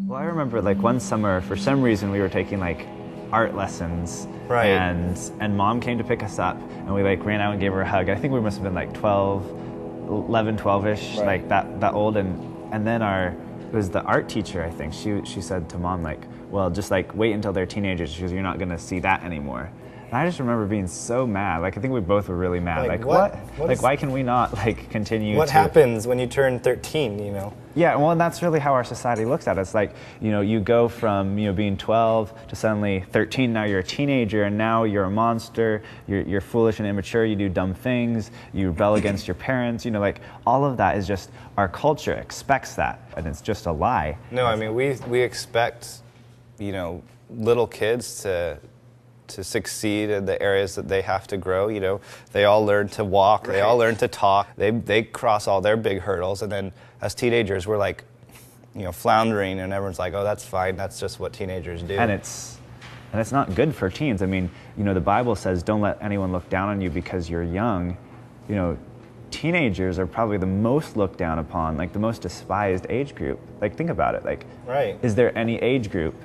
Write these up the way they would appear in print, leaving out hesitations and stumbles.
Well, I remember like one summer, for some reason, we were taking like art lessons, Right. and Mom came to pick us up, and we like ran out and gave her a hug. I think we must have been like 11, 12-ish, Right. like that old, and then it was the art teacher, I think. She said to Mom like, well, just like wait until they're teenagers because you're not gonna see that anymore. And I just remember being so mad. Like I think we both were really mad. Like, Like what Like is- why can we not like continue? What to... happens when you turn 13, you know? Yeah, well, and that's really how our society looks at it. It's like, you go from, being 12 to suddenly 13, now you're a teenager, and now you're a monster, you're foolish and immature, you do dumb things, you rebel against your parents, like all of that is just, our culture expects that, and it's just a lie. No, I mean, we expect, little kids to succeed in the areas that they have to grow. They all learn to walk, They all learn to talk, they cross all their big hurdles, and then as teenagers we're like, floundering, and everyone's like, oh, that's fine, that's just what teenagers do. And it's not good for teens. I mean, the Bible says don't let anyone look down on you because you're young. Teenagers are probably the most looked down upon, like the most despised age group. Like think about it, like Right. Is there any age group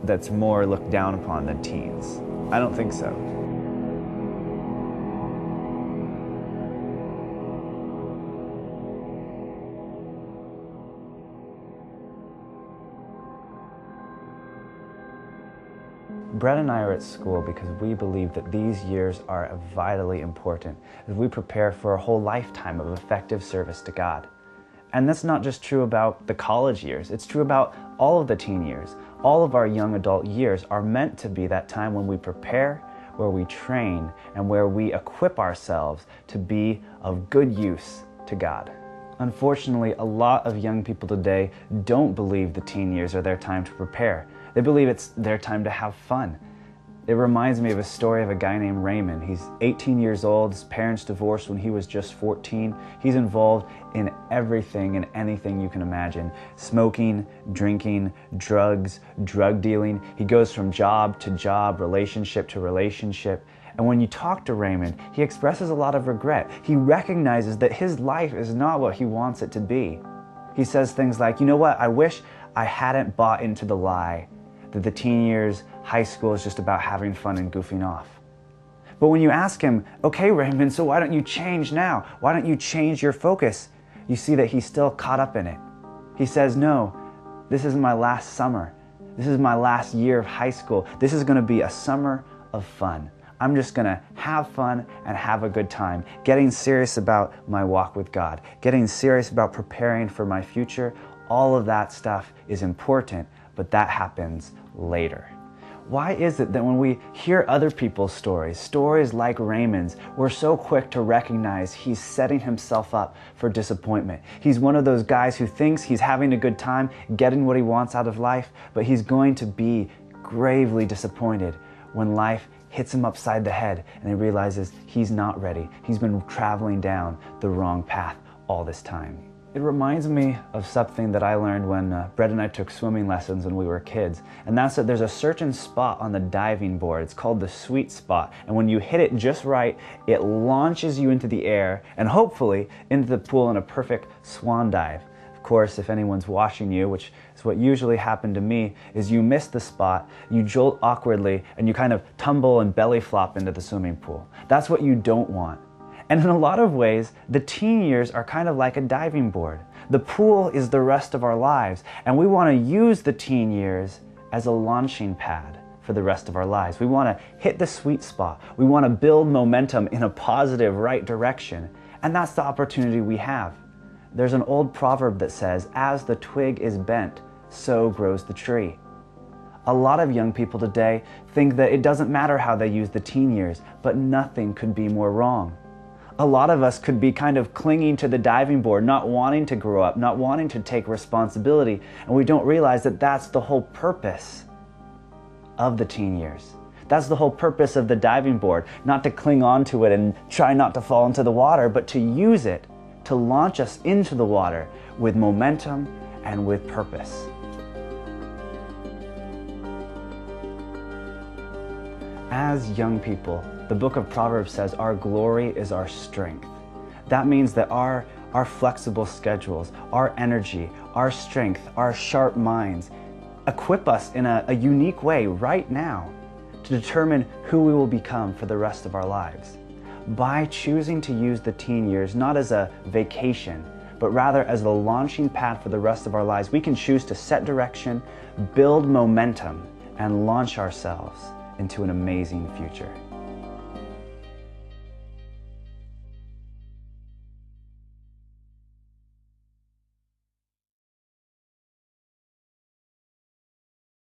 that's more looked down upon than teens? I don't think so. Brett and I are at school because we believe that these years are vitally important as we prepare for a whole lifetime of effective service to God. And that's not just true about the college years, it's true about all of the teen years. All of our young adult years are meant to be that time when we prepare, where we train, and where we equip ourselves to be of good use to God. Unfortunately, a lot of young people today don't believe the teen years are their time to prepare. They believe it's their time to have fun. It reminds me of a story of a guy named Raymond. He's 18 years old, his parents divorced when he was just 14. He's involved in everything and anything you can imagine. Smoking, drinking, drugs, drug dealing. He goes from job to job, relationship to relationship. And when you talk to Raymond, he expresses a lot of regret. He recognizes that his life is not what he wants it to be. He says things like, you know what, I wish I hadn't bought into the lie that the teen years, high school is just about having fun and goofing off. But when you ask him, okay, Raymond, so why don't you change now? Why don't you change your focus? You see that he's still caught up in it. He says, no, this is my last summer. This is my last year of high school. This is gonna be a summer of fun. I'm just gonna have fun and have a good time, getting serious about my walk with God, getting serious about preparing for my future. All of that stuff is important, but that happens later. Why is it that when we hear other people's stories like Raymond's, we're so quick to recognize he's setting himself up for disappointment? He's one of those guys who thinks he's having a good time, getting what he wants out of life, but he's going to be gravely disappointed when life hits him upside the head and he realizes he's not ready. He's been traveling down the wrong path all this time. It reminds me of something that I learned when Brett and I took swimming lessons when we were kids, and that's that there's a certain spot on the diving board. It's called the sweet spot, and when you hit it just right, it launches you into the air and hopefully into the pool in a perfect swan dive. Of course, if anyone's watching you, which is what usually happened to me, is you miss the spot, you jolt awkwardly, and you kind of tumble and belly flop into the swimming pool. That's what you don't want. And in a lot of ways, the teen years are kind of like a diving board. The pool is the rest of our lives, and we want to use the teen years as a launching pad for the rest of our lives. We want to hit the sweet spot. We want to build momentum in a positive, right direction. And that's the opportunity we have. There's an old proverb that says, as the twig is bent, so grows the tree. A lot of young people today think that it doesn't matter how they use the teen years, but nothing could be more wrong. A lot of us could be kind of clinging to the diving board, not wanting to grow up, not wanting to take responsibility, and we don't realize that that's the whole purpose of the teen years. That's the whole purpose of the diving board, not to cling on to it and try not to fall into the water, but to use it to launch us into the water with momentum and with purpose. As young people, the book of Proverbs says our glory is our strength. That means that our flexible schedules, our energy, our strength, our sharp minds, equip us in a unique way right now to determine who we will become for the rest of our lives. By choosing to use the teen years not as a vacation, but rather as the launching pad for the rest of our lives, we can choose to set direction, build momentum, and launch ourselves into an amazing future.